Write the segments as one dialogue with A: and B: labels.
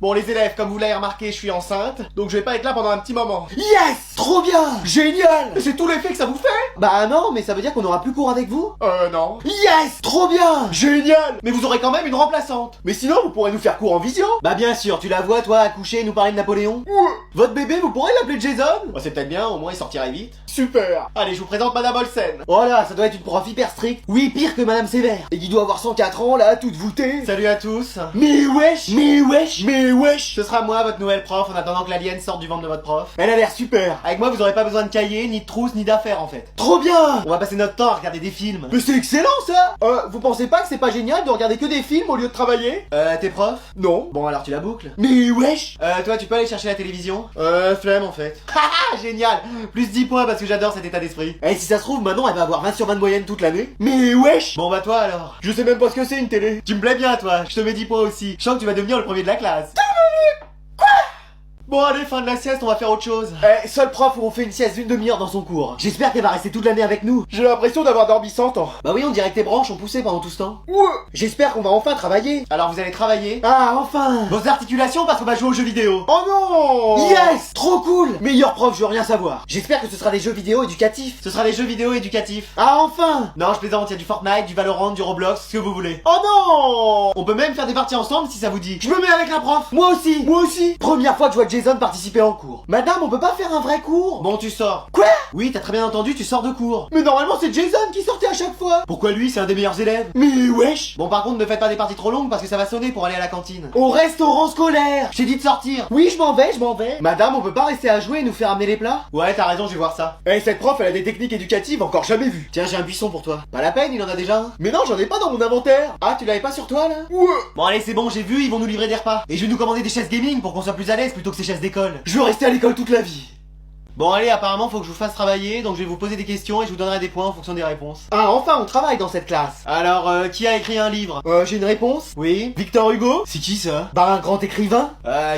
A: Bon les élèves, comme vous l'avez remarqué, je suis enceinte, donc je vais pas être là pendant un petit moment.
B: Yes! Trop bien! Génial!
A: C'est tout l'effet que ça vous fait?
B: Bah non, mais ça veut dire qu'on aura plus cours avec vous?
A: Non.
B: Yes! Trop bien!
A: Génial! Mais vous aurez quand même une remplaçante. Mais sinon, vous pourrez nous faire cours en visio.
B: Bah bien sûr, tu la vois toi accoucher et nous parler de Napoléon? Votre bébé, vous pourrez l'appeler Jason?
A: Bah, c'est peut-être bien, au moins il sortirait vite. Super. Allez, je vous présente Madame Olsen.
B: Voilà, ça doit être une prof hyper stricte. Oui, pire que Madame Sévère. Et qui doit avoir 104 ans là, toute voûtée.
A: Salut à tous.
B: Mais wesh! Mais wesh! Mais wesh!
A: Ce sera moi, votre nouvelle prof, en attendant que l'alien sorte du ventre de votre prof.
B: Elle a l'air super.
A: Avec moi, vous aurez pas besoin de cahier, ni de trousse, ni d'affaires en fait.
B: Trop bien!
A: On va passer notre temps à regarder des films.
B: Mais c'est excellent ça! Vous pensez pas que c'est pas génial de regarder que des films au lieu de travailler?
A: T'es prof?
B: Non.
A: Bon, alors tu la boucles.
B: Mais wesh!
A: Toi, tu peux aller chercher la télévision? Flemme en fait. Haha, génial! Plus 10 points parce que j'adore cet état d'esprit.
B: Eh, si ça se trouve, maintenant elle va avoir 20 sur 20 de moyenne toute l'année. Mais wesh!
A: Bon, bah toi alors.
B: Je sais même pas ce que c'est une télé.
A: Tu me plais bien, toi. Je te mets 10 points aussi. Je sens que tu vas devenir le premier de la classe. Bon, allez, fin de la sieste, on va faire autre chose.
B: Eh, seul prof où on fait une sieste d'une demi-heure dans son cours. J'espère qu'elle va rester toute l'année avec nous.
A: J'ai l'impression d'avoir dormi 100 ans.
B: Bah oui, on dirait que tes branches ont poussé pendant tout ce temps. J'espère qu'on va enfin travailler.
A: Alors, vous allez travailler
B: Ah, enfin!
A: vos articulations parce qu'on va jouer aux jeux vidéo.
B: Oh non! Yes! Trop cool! Meilleur prof, je veux rien savoir. J'espère que ce sera des jeux vidéo éducatifs.
A: Ce sera des jeux vidéo éducatifs.
B: Ah, enfin!
A: Non, je plaisante, il y a du Fortnite, du Valorant, du Roblox, ce que vous voulez.
B: Oh non!
A: On peut même faire des parties ensemble si ça vous dit.
B: Je me mets avec la prof. Moi aussi. Moi aussi. Première fois que je vois Jason participer en cours. Madame, on peut pas faire un vrai cours?
A: Bon, tu sors.
B: Quoi?
A: Oui, t'as très bien entendu, tu sors de cours.
B: Mais normalement c'est Jason qui sortait à chaque fois.
A: Pourquoi lui, c'est un des meilleurs élèves?
B: Mais wesh!
A: Bon, par contre, ne faites pas des parties trop longues parce que ça va sonner pour aller à la cantine.
B: Au restaurant scolaire.
A: J'ai dit de sortir.
B: Oui, je m'en vais, je m'en vais. Madame, on peut pas rester à jouer et nous faire amener les plats?
A: Ouais, t'as raison, je vais voir ça.
B: Eh, cette prof, elle a des techniques éducatives encore jamais vues.
A: Tiens, j'ai un buisson pour toi. Pas la peine, il en a déjà un.
B: Mais non, j'en ai pas dans mon inventaire. Ah, tu l'avais pas sur toi là? Ouais.
A: Bon, allez, c'est bon, j'ai vu, ils vont nous livrer des repas. Et je vais nous commander des chaises gaming pour qu'on soit plus à l'aise plutôt que ces chaises d'école.
B: Je veux rester à l'école toute la vie.
A: Bon, allez, apparemment, faut que je vous fasse travailler, donc je vais vous poser des questions et je vous donnerai des points en fonction des réponses.
B: Ah, enfin, on travaille dans cette classe.
A: Alors, qui a écrit un livre?
B: J'ai une réponse.
A: Oui.
B: Victor Hugo?
A: C'est qui ça?
B: Bah, un grand écrivain.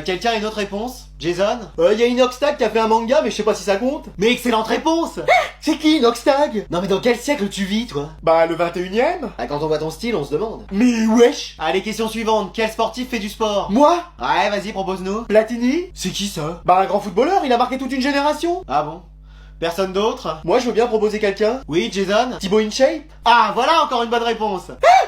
A: Quelqu'un a une autre réponse? Jason?
B: Y a Inoxtag qui a fait un manga, mais je sais pas si ça compte.
A: Mais excellente réponse!
B: C'est qui Inoxtag?
A: Non mais dans quel siècle tu vis, toi?
B: Bah, le 21ème.
A: Ah, quand on voit ton style, on se demande.
B: Mais wesh!
A: Allez, question suivante. Quel sportif fait du sport?
B: Moi?
A: Ouais, vas-y, propose-nous.
B: Platini?
A: C'est qui ça?
B: Bah, un grand footballeur, il a marqué toute une génération.
A: Ah bon? Personne d'autre?
B: Moi, je veux bien proposer quelqu'un.
A: Oui, Jason?
B: Thibaut InShape?
A: Ah, voilà encore une bonne réponse!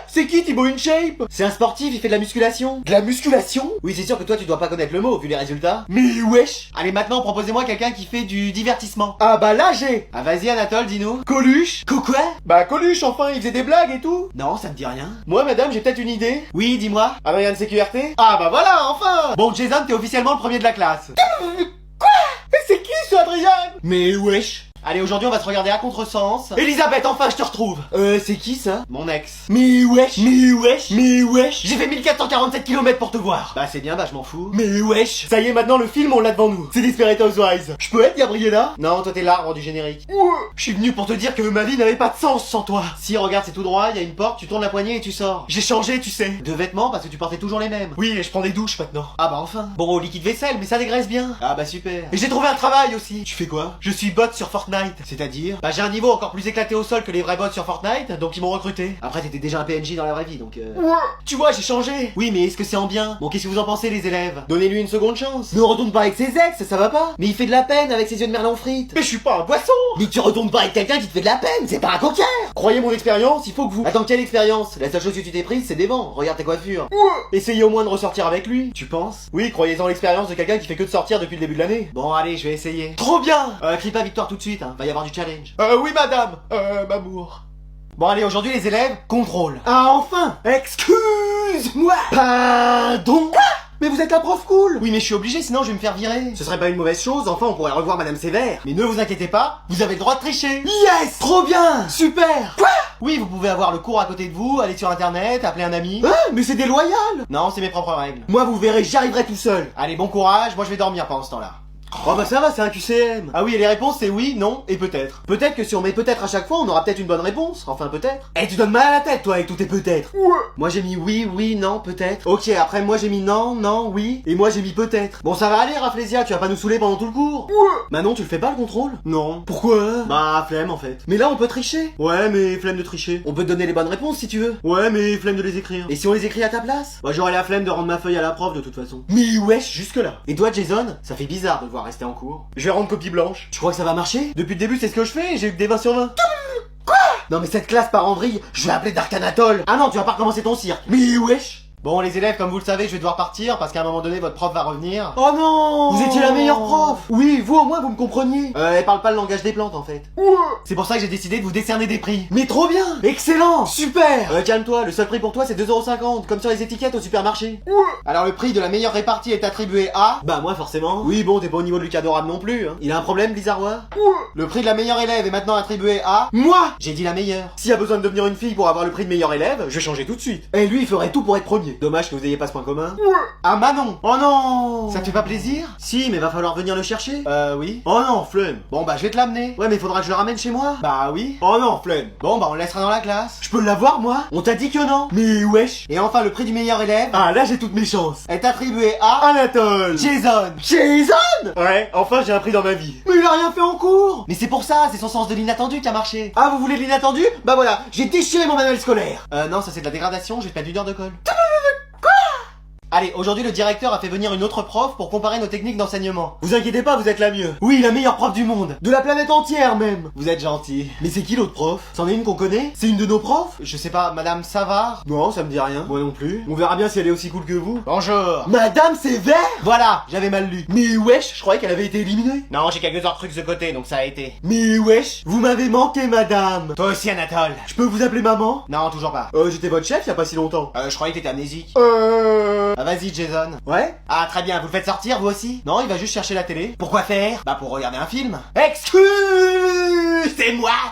B: C'est qui Thibaut InShape?
A: C'est un sportif, il fait de la musculation.
B: De la musculation?
A: Oui, c'est sûr que toi tu dois pas connaître le mot vu les résultats.
B: Mais wesh!
A: Allez, maintenant proposez-moi quelqu'un qui fait du divertissement.
B: Ah bah là j'ai!
A: Ah, vas-y, Anatole, dis-nous.
B: Coluche?
A: Quoi?
B: Bah Coluche, enfin, il faisait des blagues et tout.
A: Non, ça me dit rien.
B: Moi, madame, j'ai peut-être une idée.
A: Oui, dis-moi.
B: Adrien de CQRT?
A: Ah bah voilà, enfin! Bon, Jason, t'es officiellement le premier de la classe.
B: Mais c'est qui ce Adrien? Mais wesh!
A: Allez, aujourd'hui on va se regarder à contresens. Elisabeth, enfin je te retrouve.
B: C'est qui ça?
A: Mon ex.
B: Mais wesh! Mais wesh! Mais wesh!
A: J'ai fait 1447 km pour te voir. Bah c'est bien, bah je m'en fous.
B: Mais wesh! Ça y est, maintenant le film, on l'a devant nous. C'est Desperate Housewives. Je peux être Gabriella?
A: Non, toi t'es l'arbre du générique. Je suis venu pour te dire que ma vie n'avait pas de sens sans toi. Si, regarde, c'est tout droit, il y a une porte, tu tournes la poignée et tu sors.
B: J'ai changé, tu sais.
A: De vêtements parce que tu portais toujours les mêmes.
B: Oui, et je prends des douches maintenant.
A: Ah bah enfin. Bon, au liquide vaisselle, mais ça dégraisse bien. Ah bah super.
B: Et j'ai trouvé un travail aussi.
A: Tu fais quoi?
B: Je suis bot sur Fortnite.
A: C'est-à-dire? Bah j'ai un niveau encore plus éclaté au sol que les vrais bots sur Fortnite, donc ils m'ont recruté. Après t'étais déjà un PNJ dans la vraie vie, donc
B: Tu vois, j'ai changé.
A: Oui, mais est-ce que c'est en bien? Bon, qu'est-ce que vous en pensez les élèves?
B: Donnez-lui une seconde chance.
A: Ne retourne pas avec ses ex, ça va pas? Mais il fait de la peine avec ses yeux de merlan frites.
B: Mais je suis pas un poisson.
A: Mais tu retournes pas avec quelqu'un qui te fait de la peine, c'est pas un coquin.
B: Croyez mon expérience, il faut que vous...
A: Attends, quelle expérience? La seule chose que tu t'es prise, c'est des vents. Regarde tes coiffures.
B: Essayez au moins de ressortir avec lui.
A: Tu penses?
B: Oui, croyez-en l'expérience de quelqu'un qui fait que de sortir depuis le début de l'année.
A: Bon, allez, je vais essayer.
B: Trop bien.
A: Crie pas victoire tout de suite, hein. Va y avoir du challenge.
B: Oui madame. M'amour.
A: Bon, allez, aujourd'hui les élèves, contrôle.
B: Ah enfin. Excuse-moi. Pardon. Mais vous êtes la prof cool.
A: Oui, mais je suis obligé, sinon je vais me faire virer.
B: Ce serait pas une mauvaise chose, enfin on pourrait revoir Madame Sévère.
A: Mais ne vous inquiétez pas, vous avez le droit de tricher.
B: Yes. Trop bien. Super. Quoi?
A: Oui, vous pouvez avoir le cours à côté de vous, aller sur internet, appeler un ami.
B: Ah, mais c'est déloyal.
A: Non, c'est mes propres règles.
B: Moi vous verrez, j'arriverai tout seul.
A: Allez, bon courage, moi je vais dormir pendant ce temps-là.
B: Oh bah ça va, c'est un QCM.
A: Ah oui, et les réponses c'est oui, non et peut-être.
B: Peut-être que si on met peut-être à chaque fois, on aura peut-être une bonne réponse. Enfin, peut-être. Eh, tu donnes mal à la tête, toi, avec tous tes peut-être.
A: Ouais.
B: Moi, j'ai mis oui, oui, non, peut-être. Ok, après, moi, j'ai mis non, non, oui. Et moi, j'ai mis peut-être. Bon, ça va aller, Rafflesia, tu vas pas nous saouler pendant tout le cours.
A: Ouais.
B: Manon, tu le fais pas, le contrôle?
A: Non.
B: Pourquoi?
A: Bah, flemme en fait.
B: Mais là, on peut tricher.
A: Ouais, mais flemme de tricher.
B: On peut te donner les bonnes réponses, si tu veux.
A: Ouais, mais flemme de les écrire.
B: Et si on les écrit à ta place?
A: Bah, j'aurais la flemme de rendre ma feuille à la prof de toute façon.
B: Mais wesh, jusque-là.
A: Et toi, Jason, ça fait bizarre de devoir rester en cours. Je vais rendre copie blanche.
B: Tu crois que ça va marcher?
A: Depuis le début, c'est ce que je fais et j'ai eu que des 20 sur 20.
B: Non, mais cette classe part en vrille, je vais appeler Darkanatol. Ah non, tu vas pas recommencer ton cirque. Mais wesh.
A: Bon, les élèves, comme vous le savez, je vais devoir partir parce qu'à un moment donné, votre prof va revenir.
B: Oh non! Vous étiez la meilleure prof! Oui, vous au moins vous me compreniez!
A: Elle parle pas le langage des plantes en fait.
B: Ouais!
A: C'est pour ça que j'ai décidé de vous décerner des prix.
B: Mais trop bien! Excellent! Super!
A: Calme-toi, le seul prix pour toi c'est 2,50€, comme sur les étiquettes au supermarché.
B: Ouais!
A: Alors le prix de la meilleure répartie est attribué à...
B: Bah moi forcément!
A: Oui bon, t'es pas au niveau de Lucas Dorable non plus, hein.
B: Il a un problème, Blizzardois?
A: Ouais! Le prix de la meilleure élève est maintenant attribué à...
B: Moi!
A: J'ai dit la meilleure.
B: S'il y a besoin de devenir une fille pour avoir le prix de meilleur élève, je vais changer tout de suite. Et lui, il ferait tout pour être premier. Dommage que vous ayez pas ce point commun.
A: Ouais! Ah Manon!
B: Oh non!
A: Ça te fait pas plaisir?
B: Si, mais va falloir venir le chercher.
A: Oui.
B: Oh non, flemme.
A: Bon bah je vais te l'amener.
B: Ouais, mais faudra que je le ramène chez moi.
A: Bah oui.
B: Oh non, flemme.
A: Bon bah on le laissera dans la classe.
B: Je peux l'avoir, moi? On t'a dit que non. Mais wesh.
A: Et enfin le prix du meilleur élève
B: Ah, là j'ai toutes mes chances.
A: est attribué à...
B: Anatole.
A: Jason!
B: Jason!
A: Ouais, enfin j'ai un prix dans ma vie.
B: Mais il a rien fait en cours.
A: Mais c'est pour ça, c'est son sens de l'inattendu qui a marché.
B: Ah, vous voulez l'inattendu? Bah voilà, j'ai déchiré mon manuel scolaire.
A: Non, ça c'est de la dégradation, j'ai perdu une heure de colle. Allez, aujourd'hui le directeur a fait venir une autre prof pour comparer nos techniques d'enseignement.
B: Vous inquiétez pas, vous êtes la mieux. Oui, la meilleure prof du monde. De la planète entière même.
A: Vous êtes gentil.
B: Mais c'est qui l'autre prof? C'en est une qu'on connaît? C'est une de nos profs?
A: Je sais pas, Madame Savard?
B: Non, ça me dit rien. Moi non plus. On verra bien si elle est aussi cool que vous.
A: Bonjour.
B: Madame Sévère?
A: Voilà, j'avais mal lu.
B: Mais wesh, je croyais qu'elle avait été éliminée.
A: Non, j'ai quelques autres trucs de côté, donc ça a été.
B: Mais wesh, vous m'avez manqué, madame.
A: Toi aussi, Anatole.
B: Je peux vous appeler maman?
A: Non, toujours pas.
B: J'étais votre chef il y a pas si longtemps.
A: Je croyais que t'étais amnésique.
B: Ah,
A: vas-y, Jason.
B: Ouais?
A: Ah, très bien, vous le faites sortir, vous aussi? Non, il va juste chercher la télé. Pourquoi faire? Bah, pour regarder un film.
B: Excusez-moi.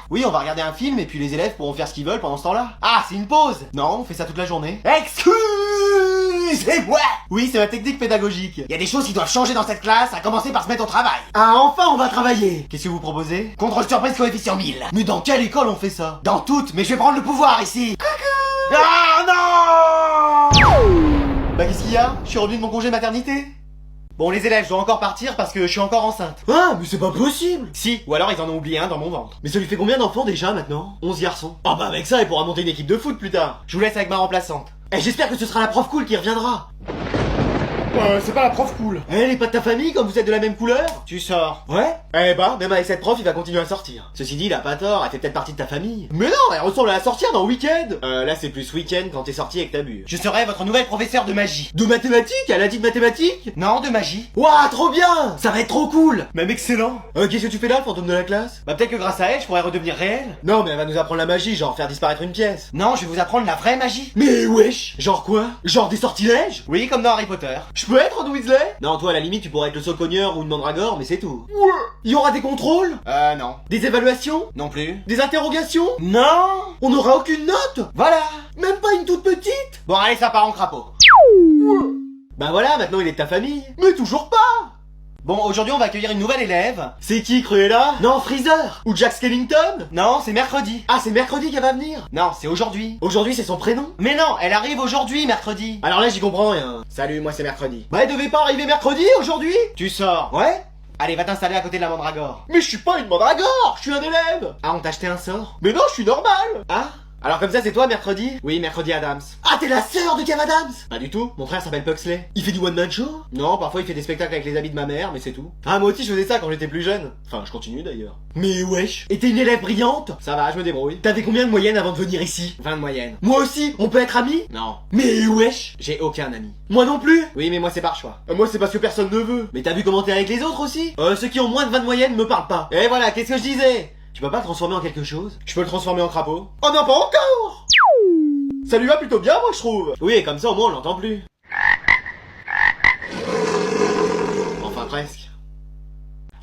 A: Oui, on va regarder un film et puis les élèves pourront faire ce qu'ils veulent pendant ce temps-là. Ah, c'est une pause. Non, on fait ça toute la journée.
B: Excusez-moi.
A: Oui, c'est ma technique pédagogique.
B: Il y a des choses qui doivent changer dans cette classe, à commencer par se mettre au travail. Ah, enfin on va travailler.
A: Qu'est-ce que vous proposez?
B: Contrôle surprise coefficient 1000.
A: Mais dans quelle école on fait ça?
B: Dans toutes, mais je vais prendre le pouvoir ici. Ah non!
A: Bah qu'est-ce qu'il y a? Je suis revenu de mon congé maternité. Bon les élèves, je dois encore partir parce que je suis encore enceinte.
B: Ah, mais c'est pas possible.
A: Si, ou alors ils en ont oublié un dans mon ventre.
B: Mais ça lui fait combien d'enfants déjà maintenant? 11 garçons. Ah bah avec ça, il pourra monter une équipe de foot plus tard.
A: Je vous laisse avec ma remplaçante.
B: Et j'espère que ce sera la prof cool qui reviendra.
A: C'est pas la prof cool.
B: Elle est pas de ta famille comme vous êtes de la même couleur?
A: Tu sors.
B: Ouais? Eh bah, même avec cette prof, il va continuer à sortir. Ceci dit, il a pas tort, elle fait peut-être partie de ta famille. Mais non, elle ressemble à la sortir dans Week-end. Là, c'est plus Week-end quand t'es sorti avec ta bu.
A: Je serai votre nouvelle professeure de magie.
B: De mathématiques? Elle a dit de mathématiques?
A: Non, de magie.
B: Ouah, trop bien! Ça va être trop cool!
A: Même excellent.
B: Qu'est-ce que tu fais là, le fantôme de la classe?
A: Bah peut-être que grâce à elle, je pourrais redevenir réel.
B: Non, mais elle va nous apprendre la magie, genre faire disparaître une pièce.
A: Non, je vais vous apprendre la vraie magie.
B: Mais wesh! Genre quoi? Genre des sortilèges?
A: Oui, comme dans Harry Potter.
B: Je peux être Ron Weasley? Non, toi, à la limite, tu pourrais être le saucogneur ou une mandragore, mais c'est tout. Ouais! Il y aura des contrôles?
A: Non.
B: Des évaluations?
A: Non plus.
B: Des interrogations?
A: Non.
B: On n'aura aucune note?
A: Voilà.
B: Même pas une toute petite?
A: Bon, allez, ça part en crapaud.
B: Ouais. Bah voilà, maintenant il est de ta famille. Mais toujours pas!
A: Bon, aujourd'hui, on va accueillir une nouvelle élève.
B: C'est qui, Cruella? Non, Freezer! Ou Jack Skellington?
A: Non, c'est mercredi.
B: Ah, c'est mercredi qu'elle va venir?
A: Non, c'est aujourd'hui.
B: Aujourd'hui, c'est son prénom?
A: Mais non, elle arrive aujourd'hui, mercredi.
B: Alors là, j'y comprends rien. Salut, moi c'est mercredi. Bah, elle devait pas arriver mercredi, aujourd'hui?
A: Tu sors.
B: Ouais?
A: Allez, va t'installer à côté de la mandragore.
B: Mais je suis pas une mandragore, je suis un élève.
A: Ah, on t'a acheté un sort?
B: Mais non, je suis normal.
A: Ah? Alors comme ça, c'est toi, mercredi? Oui, mercredi Adams.
B: Ah, t'es la sœur de Kev Adams?
A: Pas du tout, mon frère s'appelle Puxley.
B: Il fait du one-man show?
A: Non, parfois il fait des spectacles avec les amis de ma mère, mais c'est tout.
B: Ah, moi aussi je faisais ça quand j'étais plus jeune. Enfin, je continue d'ailleurs. Mais wesh. Et t'es une élève brillante?
A: Ça va, je me débrouille.
B: T'avais combien de moyenne avant de venir ici?
A: 20 de moyenne.
B: Moi aussi, on peut être amis?
A: Non.
B: Mais wesh.
A: J'ai aucun ami.
B: Moi non plus?
A: Oui, mais moi c'est par choix.
B: Moi c'est parce que personne ne veut. Mais t'as vu comment t'es avec les autres aussi? Ceux qui ont moins de 20 de moyenne me parlent pas.
A: Et voilà, qu'est-ce que je disais?
B: Tu peux pas le transformer en quelque chose?
A: Je peux le transformer en crapaud.
B: Oh non, pas encore! Ça lui va plutôt bien, moi je trouve.
A: Oui, et comme ça au moins on l'entend plus. Enfin presque.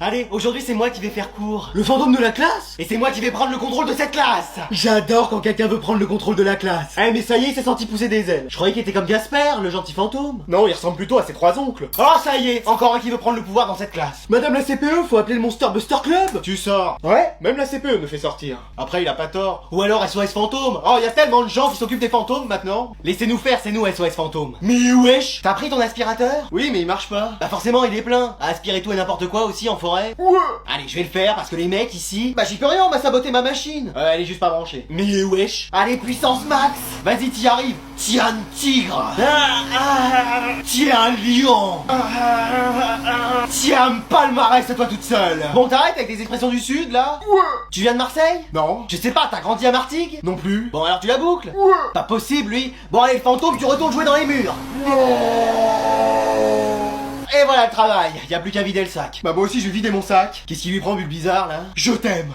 A: Allez, aujourd'hui c'est moi qui vais faire cours.
B: Le fantôme de la classe?
A: Et c'est moi qui vais prendre le contrôle de cette classe.
B: J'adore quand quelqu'un veut prendre le contrôle de la classe. Eh mais ça y est, il s'est senti pousser des ailes.
A: Je croyais qu'il était comme Gasper, le gentil fantôme.
B: Non, il ressemble plutôt à ses 3 oncles.
A: Oh ça y est, encore un qui veut prendre le pouvoir dans cette classe.
B: Madame la CPE, faut appeler le Monster Buster Club.
A: Tu sors.
B: Ouais, même la CPE me fait sortir.
A: Après il a pas tort. Ou alors SOS fantôme. Oh y a tellement de gens qui s'occupent des fantômes maintenant. Laissez-nous faire, c'est nous SOS fantôme.
B: Mais wesh.
A: T'as pris ton aspirateur?
B: Oui, mais il marche pas.
A: Bah forcément il est plein. À aspirer tout et n'importe quoi aussi en forêt.
B: Ouais.
A: Allez, je vais le faire parce que les mecs ici, bah j'y peux rien, on m'a saboté ma machine. Elle est juste pas branchée.
B: Mais wesh.
A: Allez, puissance max. Vas-y, t'y arrives. Tiens un tigre. Tiens un lion. Tiens un palmarès à toi toute seule. Bon, t'arrêtes avec des expressions du sud là?
B: Ouais.
A: Tu viens de Marseille?
B: Non.
A: Je sais pas, t'as grandi à Martigues?
B: Non plus.
A: Bon, alors tu la boucles?
B: Ouais.
A: Pas possible, lui. Bon, allez, le fantôme, tu retournes jouer dans les murs. Et voilà le travail, y a plus qu'à vider le sac.
B: Bah moi aussi je vais vider mon sac.
A: Qu'est-ce qui lui prend, Bulbizarre, là?
B: Je t'aime.